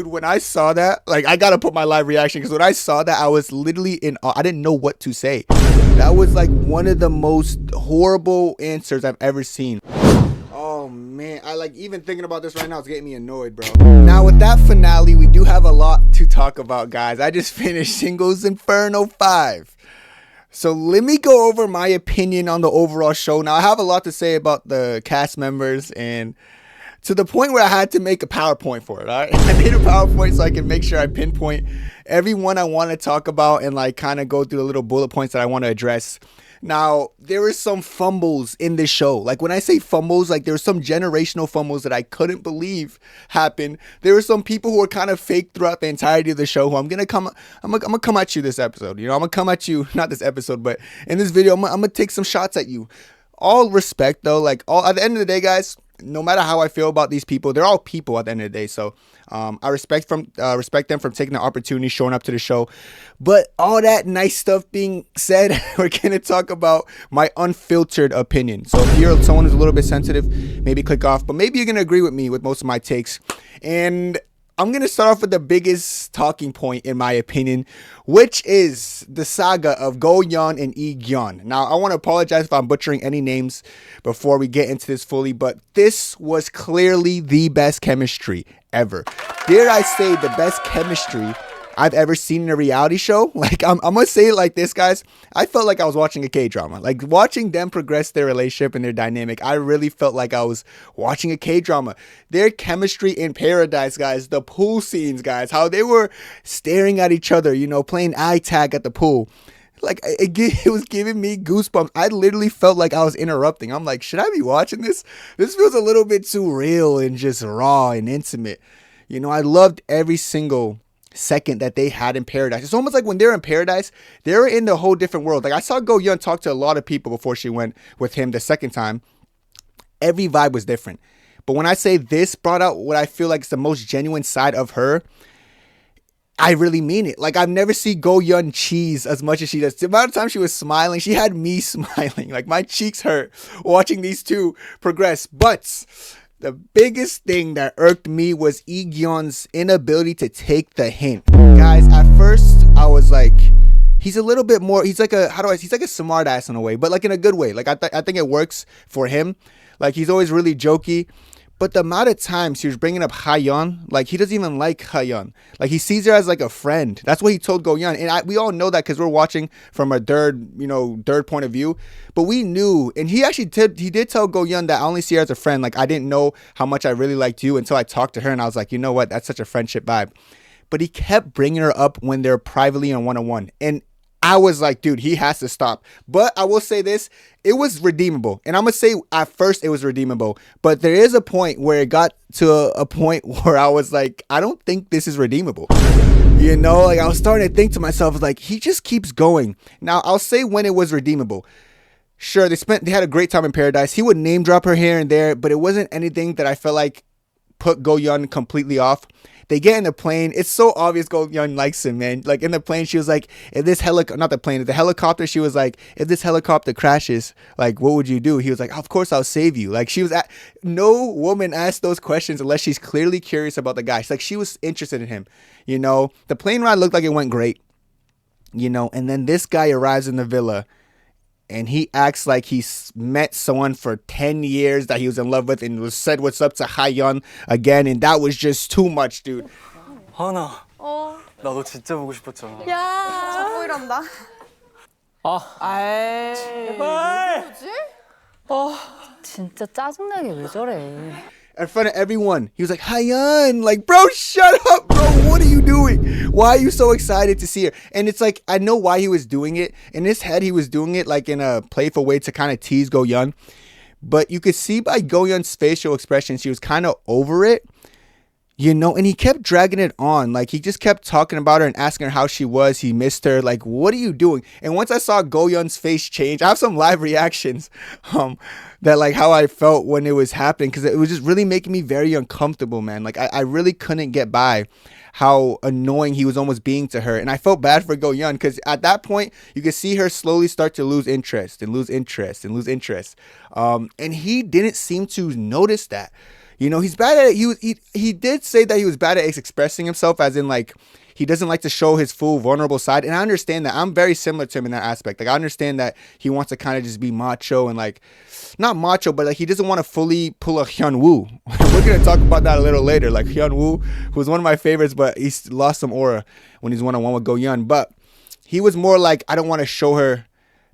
when I saw that, like, I gotta put my live reaction, because when I saw that, I was literally in awe. I didn't know what to say. That was like one of the most horrible answers I've ever seen. Oh man, I like even thinking about this right now, it's getting me annoyed, bro. Now with that finale, we do have a lot to talk about, guys. I just finished Singles Inferno 5. So let me go over my opinion on the overall show. Now I have a lot to say about the cast members, and to the point where I had to make a PowerPoint for it. All right? I made a PowerPoint so I can make sure I pinpoint everyone I want to talk about and like kind of go through the little bullet points that I want to address. Now, there were some fumbles in this show. Like when I say fumbles, like there were some generational fumbles that I couldn't believe happened. There were some people who were kind of fake throughout the entirety of the show who I'm gonna come at you this episode. You know, I'm gonna come at you, not this episode, but in this video, I'm gonna take some shots at you. All respect though, like at the end of the day, guys, no matter how I feel about these people, they're all people at the end of the day. So I respect them from taking the opportunity, showing up to the show. But all that nice stuff being said, we're gonna talk about my unfiltered opinion. So if you're someone who's a little bit sensitive, maybe click off. But maybe you're gonna agree with me with most of my takes. And I'm going to start off with the biggest talking point, in my opinion, which is the saga of Go Eun and I-Geon. Now, I want to apologize if I'm butchering any names before we get into this fully, but this was clearly the best chemistry ever. Dare I say the best chemistry I've ever seen in a reality show. Like, I'm going to say it like this, guys. I felt like I was watching a K-drama. Like, watching them progress their relationship and their dynamic, I really felt like I was watching a K-drama. Their chemistry in paradise, guys. The pool scenes, guys. How they were staring at each other, you know, playing eye tag at the pool. Like, it was giving me goosebumps. I literally felt like I was interrupting. I'm like, should I be watching this? This feels a little bit too real and just raw and intimate. You know, I loved every single second that they had in paradise. It's almost like when they're in paradise, they're in the whole different world. Like I saw Go Eun talk to a lot of people before she went with him the second time. Every vibe was different. But when I say this brought out what I feel like is the most genuine side of her, I really mean it. Like I've never seen Go Eun cheese as much as she does. The amount of time she was smiling, she had me smiling. Like my cheeks hurt watching these two progress. But the biggest thing that irked me was I-Geon's inability to take the hint. Guys, at first I was like, he's a little bit more, he's like a smart ass in a way, but like in a good way. Like I think it works for him. Like he's always really jokey. But the amount of times he was bringing up Hyeon, like he doesn't even like Hyeon. Like he sees her as like a friend. That's what he told Go Eun. And we all know that because we're watching from a third point of view. But we knew, and he did tell Go Eun that I only see her as a friend. Like I didn't know how much I really liked you until I talked to her, and I was like, you know what? That's such a friendship vibe. But he kept bringing her up when they're privately on one-on-one. And I was like, dude, he has to stop. But I will say this, it was redeemable. And I'm going to say at first it was redeemable. But there is a point where it got to a point where I was like, I don't think this is redeemable. You know, like I was starting to think to myself, like, he just keeps going. Now, I'll say when it was redeemable. Sure, they had a great time in paradise. He would name drop her here and there, but it wasn't anything that I felt like put Go Eun completely off. They get in the plane. It's so obvious Go Eun likes him, man. Like in the plane, she was like, if this helicopter, she was like, if this helicopter crashes, like, what would you do? He was like, of course I'll save you. Like no woman asked those questions unless she's clearly curious about the guy. She's like, she was interested in him. You know, the plane ride looked like it went great. You know, and then this guy arrives in the villa. And he acts like he's met someone for 10 years that he was in love with and said what's up to Hyeon again. And that was just too much, dude. 하나. 나도 진짜 보고 싶었잖아. 야, 자꾸 이런다. 제발. 진짜 짜증나게 왜 저래? In front of everyone, he was like, Hyeon, like, bro, shut up, bro. What are you doing? Why are you so excited to see her? And it's like, I know why he was doing it. In his head, he was doing it like in a playful way to kind of tease Go Eun. But you could see by Go Eun's facial expression, she was kind of over it. You know, and he kept dragging it on. Like, he just kept talking about her and asking her how she was. He missed her. Like, what are you doing? And once I saw Go Eun's face change, I have some live reactions that, like, how I felt when it was happening. Because it was just really making me very uncomfortable, man. Like, I really couldn't get by how annoying he was almost being to her. And I felt bad for Go Eun because at that point, you could see her slowly start to lose interest and lose interest and lose interest. And he didn't seem to notice that. You know, he's bad at it. He did say that he was bad at expressing himself, as in like he doesn't like to show his full vulnerable side. And I understand that. I'm very similar to him in that aspect. Like I understand that he wants to kind of just be macho and like not macho, but like he doesn't want to fully pull a Hyun Woo. We're gonna talk about that a little later. Like Hyun Woo, who was one of my favorites, but he's lost some aura when he's one-on-one with Go Eun. But he was more like, I don't want to show her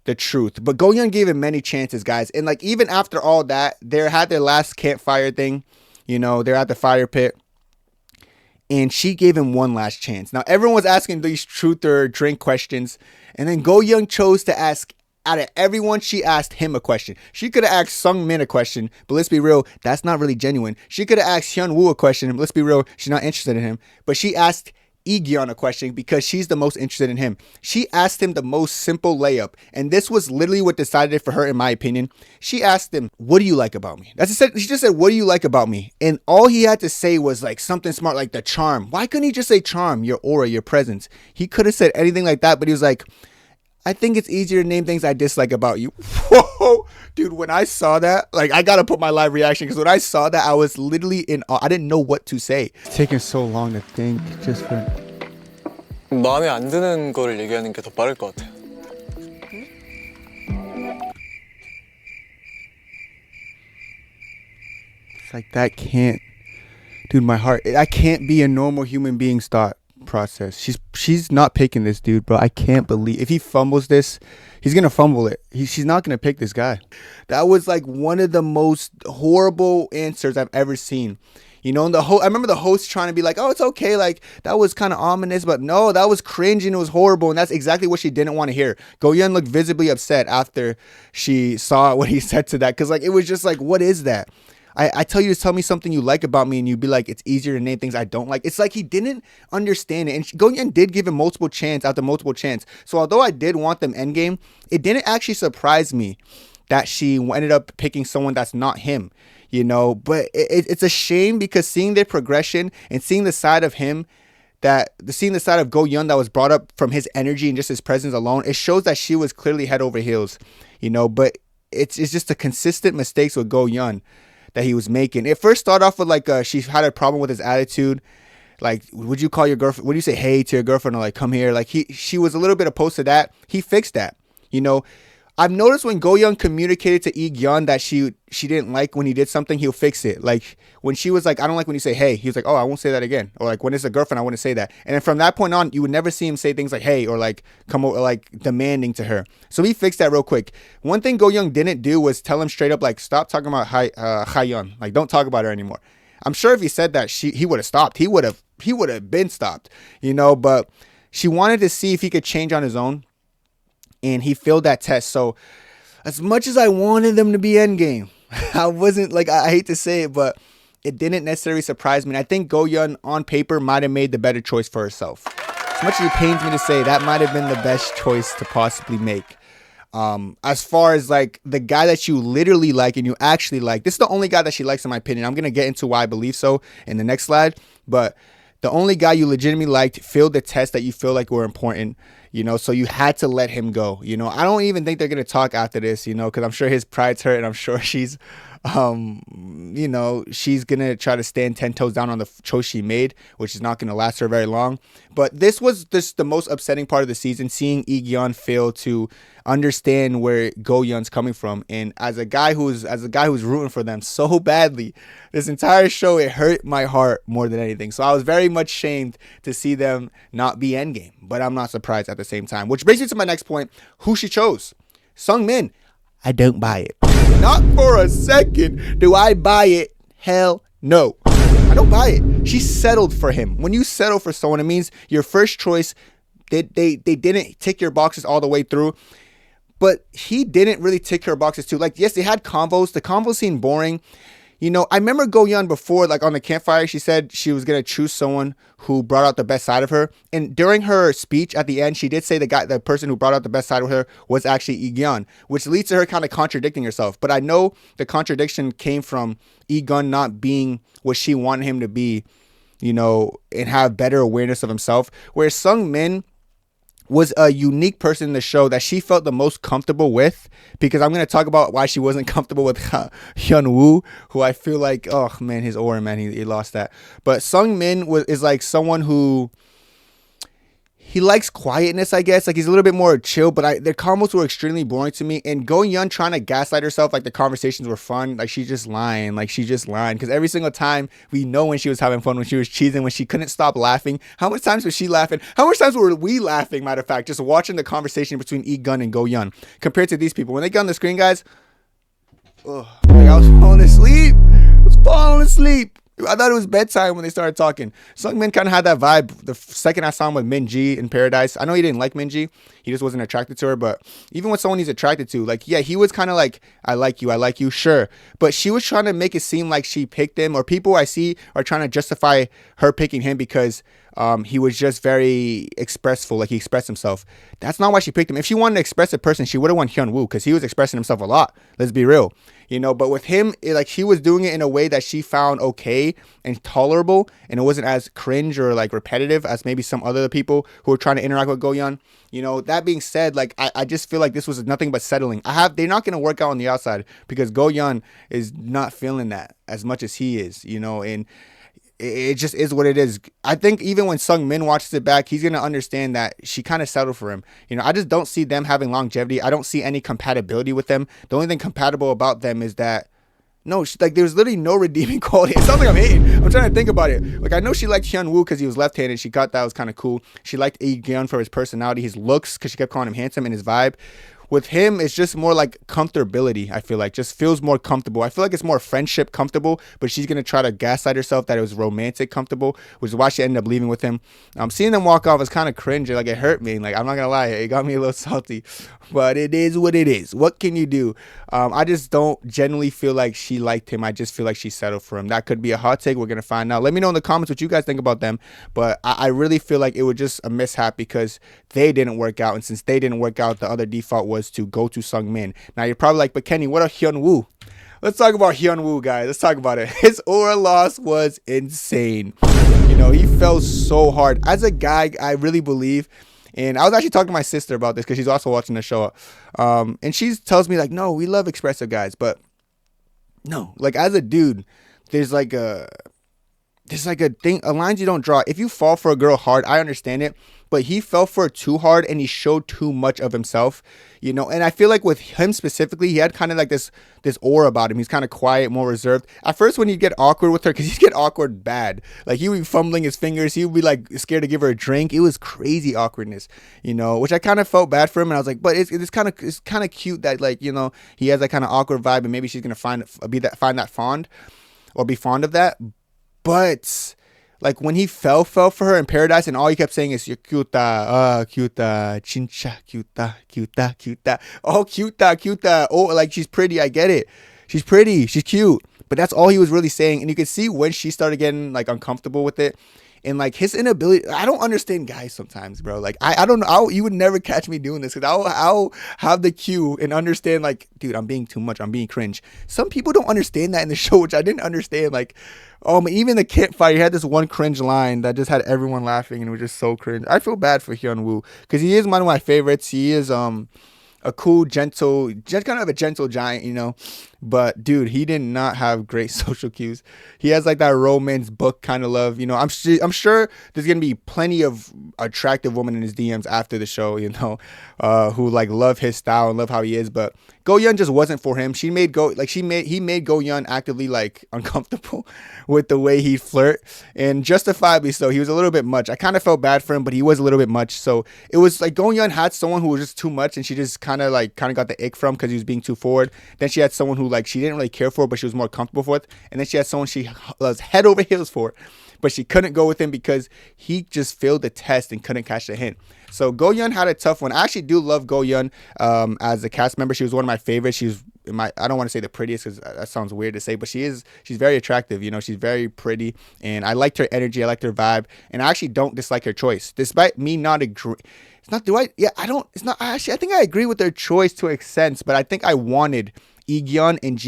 the truth. But Go Eun gave him many chances, guys. And like even after all that, they had their last campfire thing. You know, they're at the fire pit. And she gave him one last chance. Now, everyone was asking these truth or drink questions. And then Go Eun chose to ask, out of everyone, she asked him a question. She could have asked Seung Min a question, but let's be real, that's not really genuine. She could have asked Hyun Woo a question, but let's be real, she's not interested in him. But she asked I-Geon a question because she's the most interested in him. She asked him the most simple layup, and this was literally what decided it for her, in my opinion. She asked him, "What do you like about me?" She just said, "What do you like about me?" And all he had to say was like something smart, like the charm. Why couldn't he just say charm, your aura, your presence? He could have said anything like that, but he was like, "I think it's easier to name things I dislike about you." Whoa, dude, when I saw that, like, I gotta put my live reaction, because when I saw that, I was literally in awe. I didn't know what to say. It's taking so long to think, just for... 마음에 안 드는 거를 얘기하는 게 더 빠를 것 같아. It's like, that can't... Dude, my heart... I can't be a normal human being's thought process. She's not picking this dude, bro. I can't believe... If he fumbles this, he's gonna fumble it. She's not gonna pick this guy. That was like one of the most horrible answers I've ever seen. You know, and I remember the host trying to be like, "Oh, it's okay, like that was kind of ominous," but no, that was cringe and it was horrible, and that's exactly what she didn't want to hear. Go Eun looked visibly upset after she saw what he said to that, because like it was just like, what is that? I tell you to tell me something you like about me, and you'd be like, it's easier to name things I don't like. It's like he didn't understand it. And Go Eun did give him multiple chance after multiple chance. So although I did want them endgame, it didn't actually surprise me that she ended up picking someone that's not him, you know. But it's a shame, because seeing their progression and seeing the side of him, seeing the side of Go Eun that was brought up from his energy and just his presence alone, it shows that she was clearly head over heels, you know. But it's just the consistent mistakes with Go Eun that he was making. It first started off with like she had a problem with his attitude. Like, would you call your girlfriend, would you say hey to your girlfriend, or like come here? Like she was a little bit opposed to that. He fixed that, you know. I've noticed when Go Eun communicated to I-Geon that she didn't like when he did something, he'll fix it. Like when she was like, "I don't like when you say hey," he was like, "Oh, I won't say that again." Or like when it's a girlfriend, I wouldn't say that. And then from that point on, you would never see him say things like hey, or like come over, like demanding to her. So he fixed that real quick. One thing Go Eun didn't do was tell him straight up, like, stop talking about Hyeon. Like, don't talk about her anymore. I'm sure if he said that, he would have stopped. He would have been stopped, you know. But she wanted to see if he could change on his own, and he failed that test. So as much as I wanted them to be endgame, I wasn't, like, I hate to say it, but it didn't necessarily surprise me. And I think Go Eun on paper might have made the better choice for herself. As much as it pains me to say, that might have been the best choice to possibly make. As far as like the guy that you literally like and you actually like, this is the only guy that she likes, in my opinion. I'm going to get into why I believe so in the next slide, but the only guy you legitimately liked failed the test that you feel like were important, you know, so you had to let him go. You know, I don't even think they're going to talk after this, you know, because I'm sure his pride's hurt, and I'm sure she's, you know, she's going to try to stand 10 toes down on the choice she made, which is not going to last her very long. But this was just the most upsetting part of the season, seeing I-Geon fail to understand where Go Eun's coming from. And as a guy who's rooting for them so badly, this entire show, it hurt my heart more than anything. So I was very much shamed to see them not be endgame, but I'm not surprised at the same time. Which brings me to my next point, who she chose. Seung Min. I don't buy it. Not for a second do I buy it. Hell no. I don't buy it. She settled for him. When you settle for someone, it means your first choice, they didn't tick your boxes all the way through. But he didn't really tick her boxes too. Like, yes, they had convos. The convos seemed boring. You know, I remember Go Eun before, like on the campfire, she said she was going to choose someone who brought out the best side of her. And during her speech at the end, she did say the person who brought out the best side of her was actually I-Geon, which leads to her kind of contradicting herself. But I know the contradiction came from I-Geon not being what she wanted him to be, you know, and have better awareness of himself. Whereas Seung Min, was a unique person in the show that she felt the most comfortable with, because I'm going to talk about why she wasn't comfortable with Hyun Woo, who I feel like, oh man, his aura, man, he lost that. But Seung Min is like someone who, he likes quietness, I guess. Like, he's a little bit more chill, but their combos were extremely boring to me. And Go Eun trying to gaslight herself, like the conversations were fun. Like, she's just lying. Because every single time we know when she was having fun, when she was cheesing, when she couldn't stop laughing. How much times was she laughing? How much times were we laughing, matter of fact, just watching the conversation between I-Geon and Go Eun compared to these people? When they get on the screen, guys, like, I was falling asleep. I thought it was bedtime when they started talking. Seung Min kind of had that vibe the second I saw him with Min Gee in Paradise. I know he didn't like Min Gee. He just wasn't attracted to her. But even with someone he's attracted to, like, yeah, he was kind of like, I like you, sure. But she was trying to make it seem like she picked him, or people I see are trying to justify her picking him because he was just very expressful, like he expressed himself. That's not why she picked him. If she wanted to express a person, she would have won Hyun Woo, because he was expressing himself a lot. Let's be real. But with him, like, she was doing it in a way that she found okay and tolerable, and it wasn't as cringe or like repetitive as maybe some other people who were trying to interact with Go Eun. That being said, like, I just feel like this was nothing but settling. They're not going to work out on the outside because Go Eun is not feeling that as much as he is, and it just is what it is. I think even when Seung Min watches it back, he's going to understand that she kind of settled for him. I just don't see them having longevity. I don't see any compatibility with them. The only thing compatible about them is that, no, there's literally no redeeming quality. It sounds like I'm hating. I'm trying to think about it. Like, I know she liked Hyun Woo because he was left-handed. She thought that was kind of cool. She liked I-Geon for his personality, his looks, because she kept calling him handsome, and his vibe. With him, it's just more like comfortability, I feel like. Just feels more comfortable. I feel like it's more friendship comfortable, but she's going to try to gaslight herself that it was romantic comfortable, which is why she ended up leaving with him. Seeing them walk off was kind of cringe. Like, it hurt me. Like, I'm not going to lie. It got me a little salty. But it is what it is. What can you do? I just don't genuinely feel like she liked him. I just feel like she settled for him. That could be a hot take. We're going to find out. Let me know in the comments what you guys think about them. But I really feel like it was just a mishap because they didn't work out. And since they didn't work out, the other default was to go to Seung Min. Now, you're probably like, but Kenny, what a Hyun Woo? Let's talk about Hyun Woo, guys. Let's talk about it. His aura loss was insane. He fell so hard. As a guy, I really believe, and I was actually talking to my sister about this because she's also watching the show. And she tells me, like, no, we love expressive guys. But no, like, as a dude, there's like a thing, a line you don't draw. If you fall for a girl hard, I understand it. But he fell for it too hard and he showed too much of himself, And I feel like with him specifically, he had kind of like this aura about him. He's kind of quiet, more reserved. At first, when he'd get awkward with her, because he'd get awkward bad. Like, he would be fumbling his fingers. He would be like scared to give her a drink. It was crazy awkwardness, which I kind of felt bad for him. And I was like, but it's kind of cute that, like, he has that kind of awkward vibe and maybe she's going to find that fond or be fond of that. But like, when he fell for her in Paradise and all he kept saying is, you're cuta, chincha, cuta. Oh, cuta. Oh, like, she's pretty. I get it. She's pretty. She's cute. But that's all he was really saying. And you could see when she started getting, like, uncomfortable with it. And, like, his inability, I don't understand guys sometimes, bro. Like, I don't know. You would never catch me doing this because I'll have the cue and understand, like, dude, I'm being too much. I'm being cringe. Some people don't understand that in the show, which I didn't understand. Like, even the campfire, he had this one cringe line that just had everyone laughing and it was just so cringe. I feel bad for Hyun Woo because he is one of my favorites. He is a cool, gentle, just kind of a gentle giant, But dude, he did not have great social cues. He has like that romance book kind of love, I'm sure there's gonna be plenty of attractive women in his DMs after the show, who like love his style and love how he is. But Go Eun just wasn't for him. He made Go Eun actively like uncomfortable with the way he flirt, and justifiably so. He was a little bit much. I kind of felt bad for him, but he was a little bit much. So it was like Go Eun had someone who was just too much, and she just kind of got the ick from because he was being too forward. Then she had someone who like she didn't really care for, but she was more comfortable with. And then she had someone she was head over heels for, but she couldn't go with him because he just failed the test and couldn't catch the hint. So Go Eun had a tough one. I actually do love Go Eun as a cast member. She was one of my favorites. She's I don't want to say the prettiest because that sounds weird to say, but she's very attractive. She's very pretty, and I liked her energy. I liked her vibe, and I actually don't dislike her choice, despite me not agree. It's not. Do I? Yeah, I don't. It's not. Actually, I think I agree with their choice to a sense, but I think I wanted I-Geon and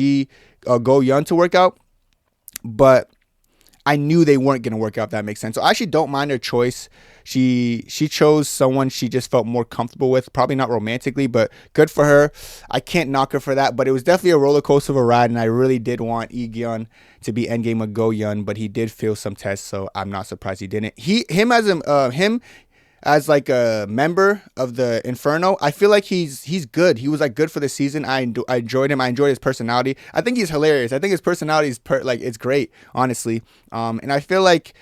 Go Eun to work out, but I knew they weren't going to work out, if that makes sense. So I actually don't mind her choice. She chose someone she just felt more comfortable with, probably not romantically, but good for her. I can't knock her for that, but it was definitely a roller coaster of a ride, and I really did want I-Geon to be endgame with Go Eun, but he did fail some tests, so I'm not surprised he didn't. Him as like a member of the Inferno, I feel like he's good. He was like good for the season. I enjoyed him. I enjoyed his personality. I think he's hilarious. I think his personality is it's great, honestly. And I feel like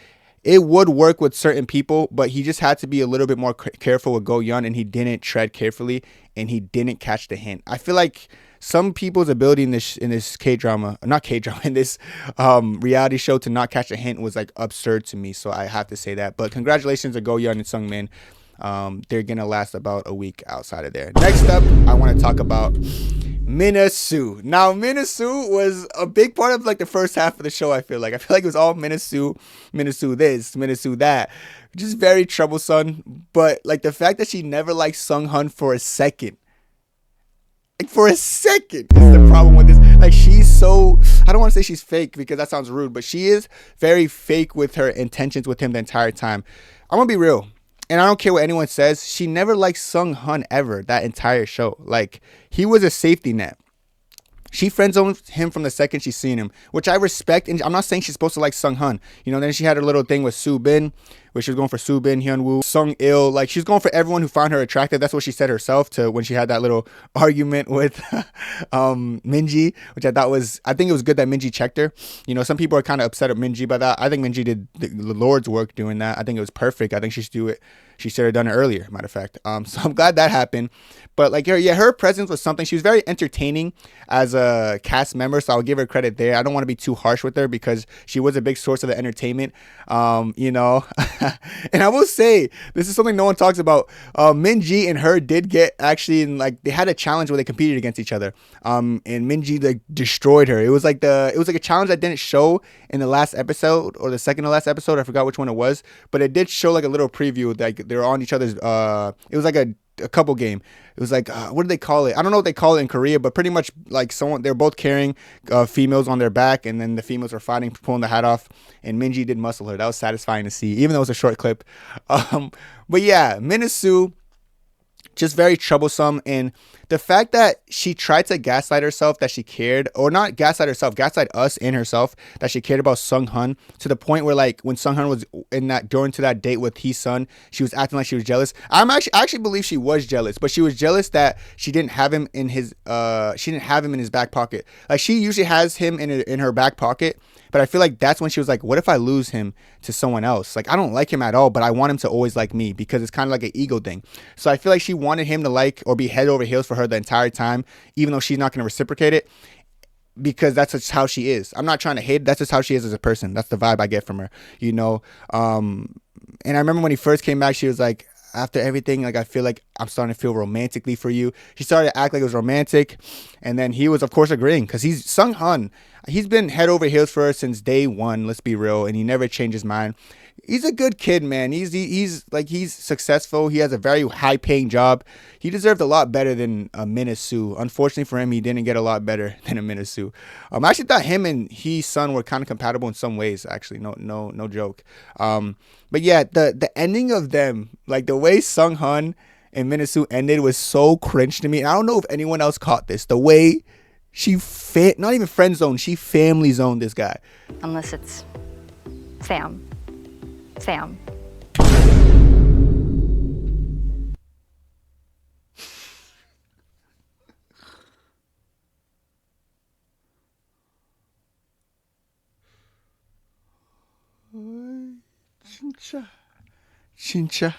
it would work with certain people, but he just had to be a little bit more careful with Go Eun, and he didn't tread carefully, and he didn't catch the hint. I feel like some people's ability in this K-drama, not K-drama, in this reality show to not catch a hint was like absurd to me. So I have to say that. But congratulations to Go Eun and Seung Min. They're gonna last about a week outside of there. Next up, I want to talk about Mina Sue. Now, Mina Sue was a big part of like the first half of the show. I feel like it was all Mina Sue this, Mina Sue that, just very troublesome. But like the fact that she never liked Sung Hun for a second. Like for a second is the problem with this. Like she's so, I don't want to say she's fake because that sounds rude, but she is very fake with her intentions with him the entire time. I'm gonna be real, and I don't care what anyone says, she never liked Sung Hun ever that entire show. Like he was a safety net. She friend-zoned him from the second she's seen him, which I respect. And I'm not saying she's supposed to like Sung Hun. You know, then she had her little thing with Su Been, where she was going for Su Been, Hyeon Woo, Seung Il. Like, she's going for everyone who found her attractive. That's what she said herself to when she had that little argument with Min Gee, which I think it was good that Min Gee checked her. You know, some people are kind of upset at Min Gee by that. I think Min Gee did the Lord's work doing that. I think it was perfect. I think she should do it. She should have done it earlier, matter of fact. So I'm glad that happened. But like her presence was something. She was very entertaining as a cast member, so I'll give her credit there. I don't want to be too harsh with her because she was a big source of the entertainment. You know, and I will say this is something no one talks about. Min Gee and her did get actually in like they had a challenge where they competed against each other. And Min Gee like destroyed her. It was like a challenge that didn't show in the last episode or the second to last episode. I forgot which one it was, but it did show like a little preview. Like they were on each other's. It was like a couple game. It was like what do they call it? I don't know what they call it in Korea, but pretty much like they're both carrying females on their back, and then the females were fighting, pulling the hat off, and Min Gee did muscle her. That was satisfying to see, even though it was a short clip. But yeah, Mina Sue, just very troublesome. And the fact that she tried to gaslight herself that she cared, or not gaslight herself, gaslight us and herself that she cared about Sung Hun, to the point where like when Sung Hun was going to that date with Hee Sun, she was acting like she was jealous. I actually believe she was jealous, but she was jealous that she didn't have him in his back pocket. Like she usually has him in her back pocket. But I feel like that's when she was like, what if I lose him to someone else? Like, I don't like him at all, but I want him to always like me, because it's kind of like an ego thing. So I feel like she wanted him to like or be head over heels for her the entire time, even though she's not going to reciprocate it, because that's just how she is. I'm not trying to hate. That's just how she is as a person. That's the vibe I get from her, you know? And I remember when he first came back, she was like, after everything, like, I feel like I'm starting to feel romantically for you. She started to act like it was romantic. And then he was, of course, agreeing, because he's Sung Hun. He's been head over heels for her since day one, let's be real. And he never changed his mind. He's a good kid, man. He's successful. He has a very high paying job. He deserved a lot better than a Mina Sue. Unfortunately for him, he didn't get a lot better than a Mina Sue. I actually thought him and Hee Sun were kind of compatible in some ways, actually. No joke. But yeah, the ending of them, like the way Sung Hun and Mina Sue ended was so cringe to me. And I don't know if anyone else caught this. The way she not even friend zoned, she family zoned this guy. Unless it's Sam. Chincha.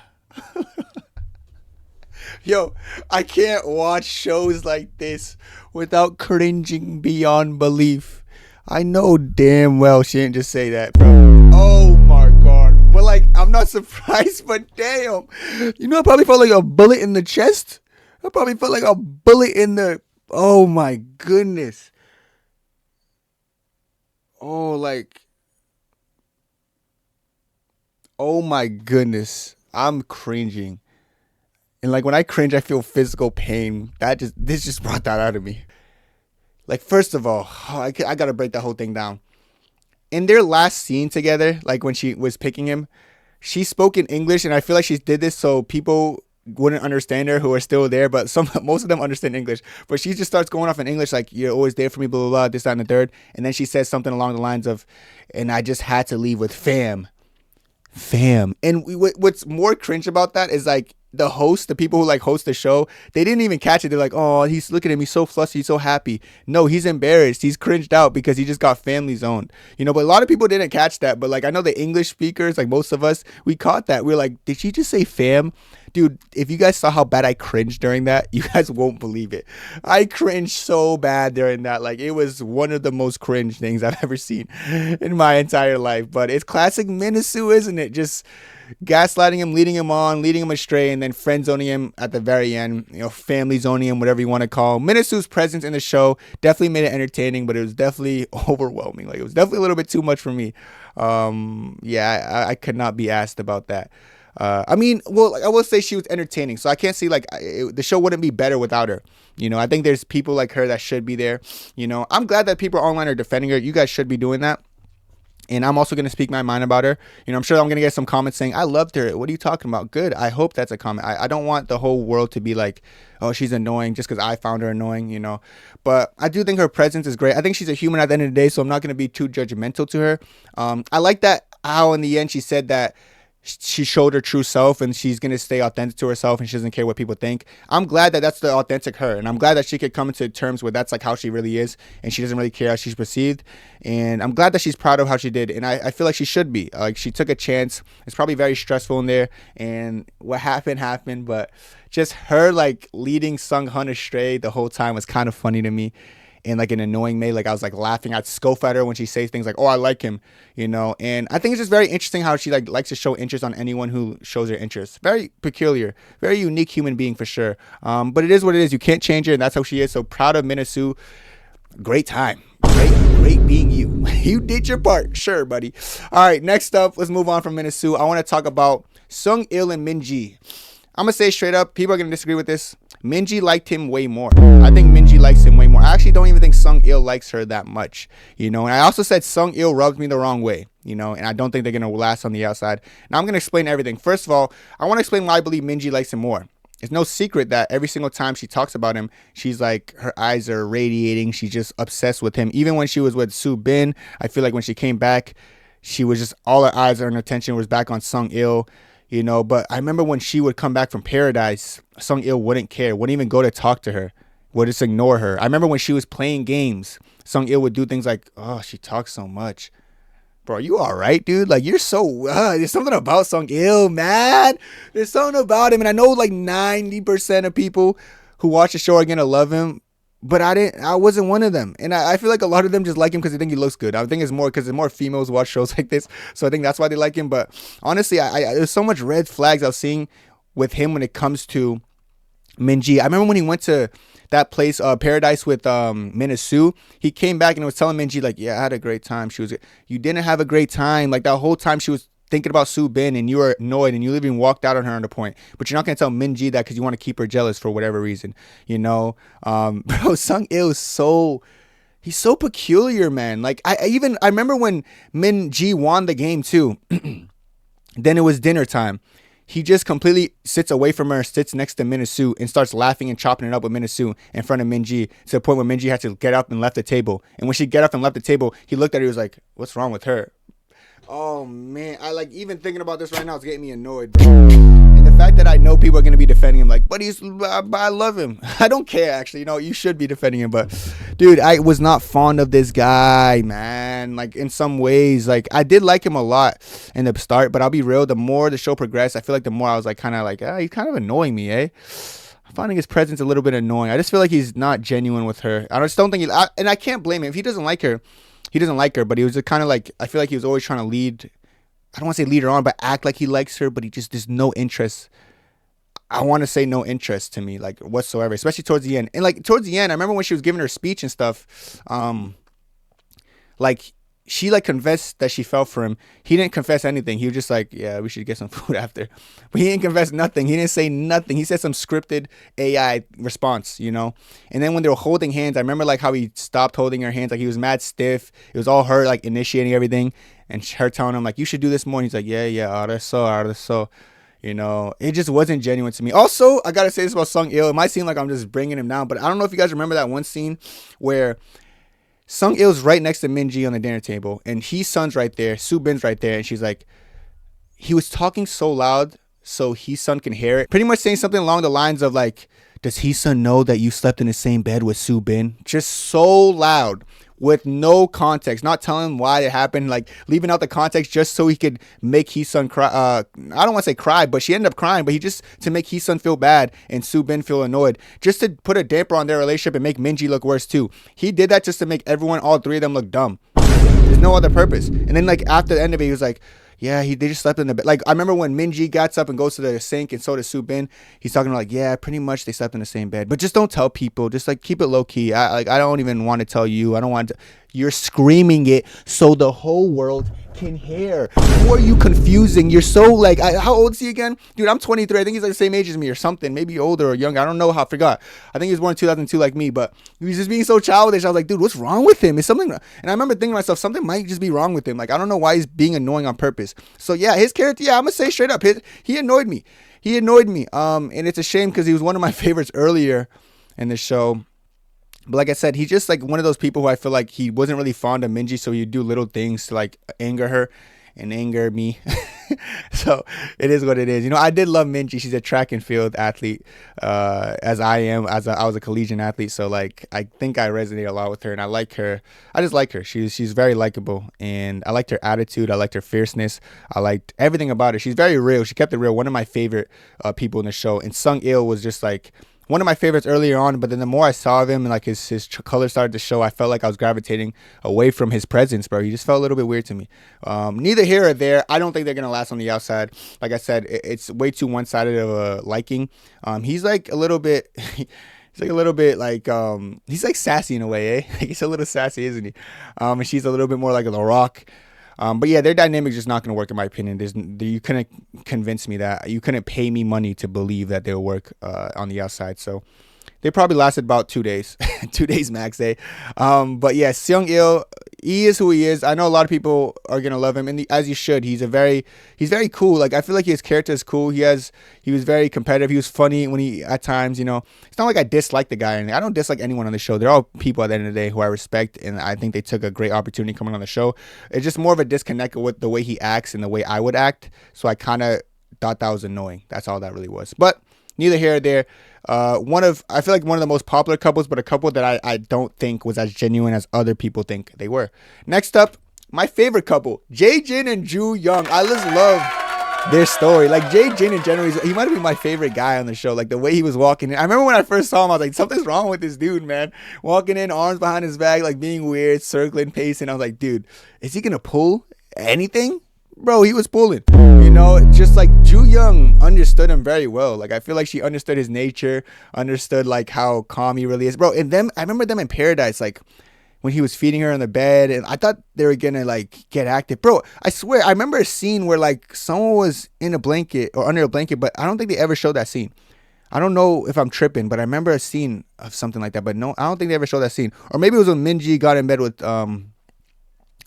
Yo, I can't watch shows like this without cringing beyond belief. I know damn well she didn't just say that, bro. Oh my god. But like, I'm not surprised, but damn. You know, I probably felt like a bullet in the chest. I probably felt like a bullet in the... Oh my goodness. Oh my goodness. I'm cringing. And like when I cringe, I feel physical pain. This just brought that out of me. Like, first of all, I gotta break that whole thing down. in their last scene together, like when she was picking him, she spoke in English, and I feel like she did this so people wouldn't understand her who are still there, but most of them understand English. But she just starts going off in English like, you're always there for me, blah, blah, blah, this, that, and the third. And then she says something along the lines of, and I just had to leave with fam. And what's more cringe about that is like the host, the people who like host the show, they didn't even catch it. They're like, oh, he's looking at me so flustered, he's so happy. No, he's embarrassed, he's cringed out because he just got family zoned, you know. But a lot of people didn't catch that. But like, I know the English speakers, like most of us, we caught that. We were like, did she just say fam? Dude, if you guys saw how bad I cringed during that, you guys won't believe it. I cringed so bad during that. Like, it was one of the most cringe things I've ever seen in my entire life. But it's classic Mina Sue, isn't it? Just gaslighting him, leading him on, leading him astray, and then friend zoning him at the very end, you know, family zoning him, whatever you want to call him. Mina Sue's presence in the show definitely made it entertaining, but it was definitely overwhelming. Like, it was definitely a little bit too much for me. I could not be asked about that. I mean, well, I will say she was entertaining, so I can't see like the show wouldn't be better without her. You know, I think there's people like her that should be there. You know, I'm glad that people online are defending her. You guys should be doing that. And I'm also going to speak my mind about her. You know, I'm sure I'm going to get some comments saying, I loved her. What are you talking about? Good. I hope that's a comment. I don't want the whole world to be like, oh, she's annoying just because I found her annoying, you know. But I do think her presence is great. I think she's a human at the end of the day, so I'm not going to be too judgmental to her. I like that how in the end she said that she showed her true self and she's going to stay authentic to herself and she doesn't care what people think. I'm glad that that's the authentic her, and I'm glad that she could come into terms with that's like how she really is and she doesn't really care how she's perceived. And I'm glad that she's proud of how she did, and I feel like she should be. Like, she took a chance. It's probably very stressful in there, and what happened, but just her like leading Seung Hun astray the whole time was kind of funny to me. In like an annoying way, like I was like laughing. I'd scoff at her when she says things like, oh, I like him, you know. And I think it's just very interesting how she like likes to show interest on anyone who shows her interest. Very peculiar, very unique human being for sure. But it is what it is. You can't change her, and that's how she is. So proud of Mina Sue. Great time. Great being you. You did your part. Sure, buddy. All right, next up, let's move on from Mina Sue. I want to talk about Seung Il Min Gee. I'm going to say straight up, people are going to disagree with this. Min Gee liked him way more. I think Min Gee likes him way more. I actually don't even think Seung Il likes her that much, you know. And I also said Seung Il rubs me the wrong way, you know, and I don't think they're going to last on the outside. Now I'm going to explain everything. First of all, I want to explain why I believe Min Gee likes him more. It's no secret that every single time she talks about him, she's like, her eyes are radiating. She's just obsessed with him. Even when she was with Sue Bin, I feel like when she came back, she was just, all her eyes and her attention was back on Seung Il. You know, but I remember when she would come back from paradise, Seung Il wouldn't care, wouldn't even go to talk to her, would just ignore her. I remember when she was playing games, Seung Il would do things like, oh, she talks so much. Bro, you all right, dude? Like, you're so, there's something about Seung Il, man. There's something about him. And I know like 90% of people who watch the show are going to love him. But I wasn't one of them. And I feel like a lot of them just like him because they think he looks good. I think it's more because there's more females watch shows like this. So I think that's why they like him. But honestly, there's so much red flags I was seeing with him when it comes to Min Gee. I remember when he went to that place, Paradise with Mina Sue, he came back and was telling Min Gee, like, yeah, I had a great time. You didn't have a great time. Like, that whole time she was thinking about Sue Bin and you were annoyed and you even walked out on her on the point, but you're not going to tell Min Gee that because you want to keep her jealous for whatever reason, you know. Bro, Seung Il is he's so peculiar, man. Like, I remember when Min Gee won the game too. Then it was dinner time. He just completely sits away from her, sits next to Mina Sue and starts laughing and chopping it up with Mina Sue in front of Min Gee, to the point where Min Gee had to get up and left the table. And when she get up and left the table, he looked at her, he was like, what's wrong with her? Oh, man. I like, even thinking about this right now, it's getting me annoyed, bro. And the fact that I know people are going to be defending him, like, but I love him. I don't care, actually. You know, you should be defending him. But, dude, I was not fond of this guy, man. Like, in some ways, like, I did like him a lot in the start. But I'll be real, the more the show progressed, I feel like the more I was like, kind of like, he's kind of annoying me, eh? I'm finding his presence a little bit annoying. I just feel like he's not genuine with her. I just don't think and I can't blame him. If he doesn't like her, he doesn't like her, but he was kind of like, I feel like he was always trying to lead, I don't want to say lead her on, but act like he likes her, but there's no interest. I want to say no interest to me, like, whatsoever, especially towards the end. And like towards the end, I remember when she was giving her speech and stuff, like, she like confessed that she fell for him. He didn't confess anything. He was just like, yeah, we should get some food after. But he didn't confess nothing. He didn't say nothing. He said some scripted AI response, you know? And then when they were holding hands, I remember like how he stopped holding her hands. Like he was mad stiff. It was all her like initiating everything. And her telling him like, you should do this more. And he's like, yeah, so. You know, it just wasn't genuine to me. Also, I gotta say this about Seung Il. It might seem like I'm just bringing him down, but I don't know if you guys remember that one scene where Seung Il's right next to Min Gee on the dinner table, and Hee Sun's right there, Su Bin's right there, and she's like, he was talking so loud so Hee Sun can hear it. Pretty much saying something along the lines of like, does Hee Sun know that you slept in the same bed with Su Bin? Just so loud with no context, not telling him why it happened, like leaving out the context just so he could make Hee Sun cry. I don't want to say cry, but she ended up crying, but he just to make Hee Sun feel bad and Su Bin feel annoyed, just to put a damper on their relationship and make Min Gee look worse too. He did that just to make everyone, all three of them, look dumb. There's no other purpose. And then like after the end of it, he was like, yeah, they just slept in the bed. Like I remember when Min Gee gets up and goes to the sink, and so does Su Bin. He's talking like, yeah, pretty much they slept in the same bed, but just don't tell people. Just like keep it low key. I don't even want to tell you. I don't want to. You're screaming it so the whole world can hear. Who are you confusing? You're so like, how old is he again? Dude, I'm 23. I think he's like the same age as me or something. Maybe older or younger. I don't know. I forgot. I think he was born in 2002 like me, but he was just being so childish. I was like, dude, what's wrong with him? Is something? And I remember thinking to myself, something might just be wrong with him. Like, I don't know why he's being annoying on purpose. So yeah, his character, yeah, I'm gonna say straight up, he annoyed me. He annoyed me. And it's a shame because he was one of my favorites earlier in the show. But like I said, he's just like one of those people who I feel like he wasn't really fond of Min Gee, so he'd do little things to like anger her and anger me. So it is what it is. You know, I did love Min Gee. She's a track and field athlete, as I am. I was a collegiate athlete, so like I think I resonate a lot with her, and I like her. I just like her. She's very likable, and I liked her attitude. I liked her fierceness. I liked everything about her. She's very real. She kept it real. One of my favorite people in the show. And Seung Il was just like one of my favorites earlier on, but then the more I saw of him and like his color started to show, I felt like I was gravitating away from his presence, bro. He just felt a little bit weird to me. Neither here or there. I don't think they're gonna last on the outside. Like I said, it's way too one-sided of a liking. He's like a little bit. He's like a little bit like he's like sassy in a way, eh? He's a little sassy, isn't he? And she's a little bit more like The Rock. But yeah, their dynamic's just not going to work in my opinion. You couldn't convince me that. You couldn't pay me money to believe that they'll work on the outside. So they probably lasted about 2 days, 2 days max, eh? But yeah, Seung Il, he is who he is. I know a lot of people are gonna love him, and as you should. He's very cool. Like I feel like his character is cool. He was very competitive. He was funny when he at times. You know, it's not like I dislike the guy, and I don't dislike anyone on the show. They're all people at the end of the day who I respect, and I think they took a great opportunity coming on the show. It's just more of a disconnect with the way he acts and the way I would act. So I kind of thought that was annoying. That's all that really was. But neither here or there. I feel like one of the most popular couples, but a couple that I don't think was as genuine as other people think they were. Next up, my favorite couple, Jae-jin and Joo Young. I just love their story. Like Jae-jin in general, he might be my favorite guy on the show. Like the way he was walking in. I remember when I first saw him, I was like, something's wrong with this dude, man. Walking in, arms behind his back, like being weird, circling, pacing. I was like, dude, is he gonna pull anything? Bro, he was pulling. You know, just like Joo Young understood him very well. Like I feel like she understood his nature, understood like how calm he really is. Bro, and them, I remember them in Paradise, like when he was feeding her on the bed, and I thought they were gonna like get active. Bro, I swear, I remember a scene where like someone was in a blanket or under a blanket, but I don't think they ever showed that scene. I don't know if I'm tripping, but I remember a scene of something like that. But no, I don't think they ever showed that scene. Or maybe it was when Min Gee got in bed with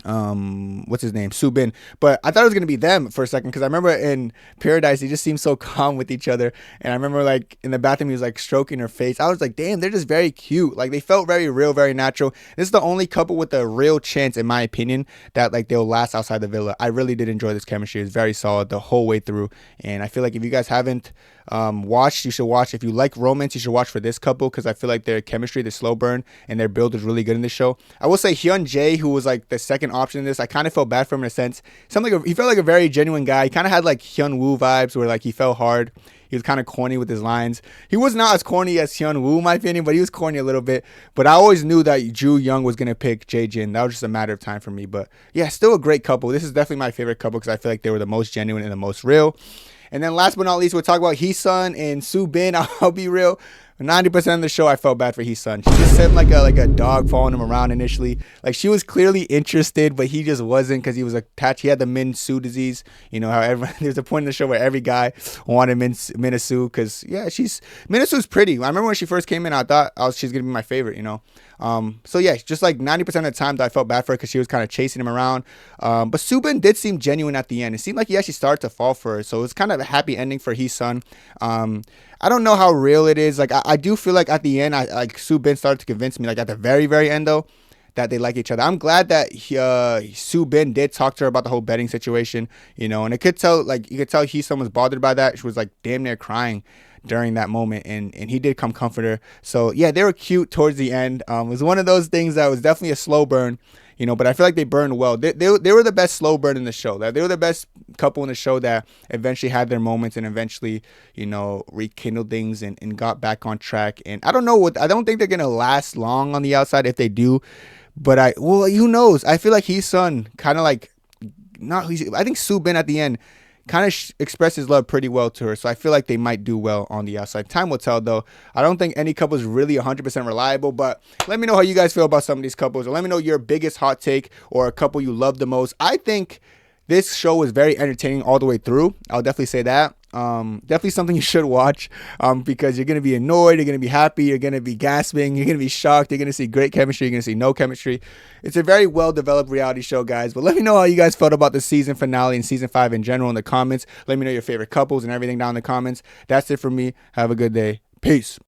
what's his name, Su Bin. But I thought it was gonna be them for a second, because I remember in Paradise they just seemed so calm with each other, and I remember like in the bathroom he was like stroking her face. I was like, damn, they're just very cute. Like they felt very real, very natural. This is the only couple with a real chance, in my opinion, that like they'll last outside the villa. I really did enjoy this chemistry. It's very solid the whole way through, and I feel like if you guys haven't watched, you should watch. If you like romance, you should watch for this couple, because I feel like their chemistry, the slow burn, and their build is really good in this show. I will say Hyun Jae, who was like the second option in this, I kind of felt bad for him in a sense. He felt like a very genuine guy. He kind of had like Hyun Woo vibes, where like he fell hard. He was kind of corny with his lines. He was not as corny as Hyun Woo, in my opinion, but he was corny a little bit. But I always knew that Joo Young was going to pick Jae-jin. That was just a matter of time for me. But yeah, still a great couple. This is definitely my favorite couple, because I feel like they were the most genuine and the most real. And then last but not least, we'll talk about Hee Sun and Su Bin. I'll be real. 90% of the show, I felt bad for Hee Sun. She just seemed like a dog following him around initially. Like, she was clearly interested, but he just wasn't because he was attached. He had the Min Sue disease. You know how there's a point in the show where every guy wanted Mina Sue because Mina Sue's pretty. I remember when she first came in, I thought she's gonna be my favorite. You know. So yeah, just like 90% of the time that I felt bad for her because she was kind of chasing him around. But Soo Bin did seem genuine at the end. It seemed like he actually started to fall for her. So it was kind of a happy ending for Hee Sun. I don't know how real it is. Like I do feel like at the end, Soo Bin started to convince me. Like at the very, very end though, that they like each other. I'm glad that Soo Bin did talk to her about the whole betting situation. You know, and you could tell Hee Sun was bothered by that. She was like damn near crying during that moment, and he did come comfort her. So yeah, they were cute towards the end. It was one of those things that was definitely a slow burn, you know, but I feel like they burned well. They were the best slow burn in the show. They were the best couple in the show that eventually had their moments and eventually, you know, rekindled things and got back on track. And I don't think they're gonna last long on the outside if they do, but who knows? I feel like Hee Sun kind of like I think Soo Bin at the end kind of expressed his love pretty well to her. So I feel like they might do well on the outside. Time will tell, though. I don't think any couple is really 100% reliable, but let me know how you guys feel about some of these couples, or let me know your biggest hot take or a couple you love the most. I think this show was very entertaining all the way through. I'll definitely say that. Definitely something you should watch because you're going to be annoyed, you're going to be happy, you're going to be gasping, you're going to be shocked, you're going to see great chemistry, you're going to see no chemistry. It's a very well-developed reality show, guys. But let me know how you guys felt about the season finale and season 5 in general in the comments. Let me know your favorite couples and everything down in the comments. That's it for me. Have a good day. Peace.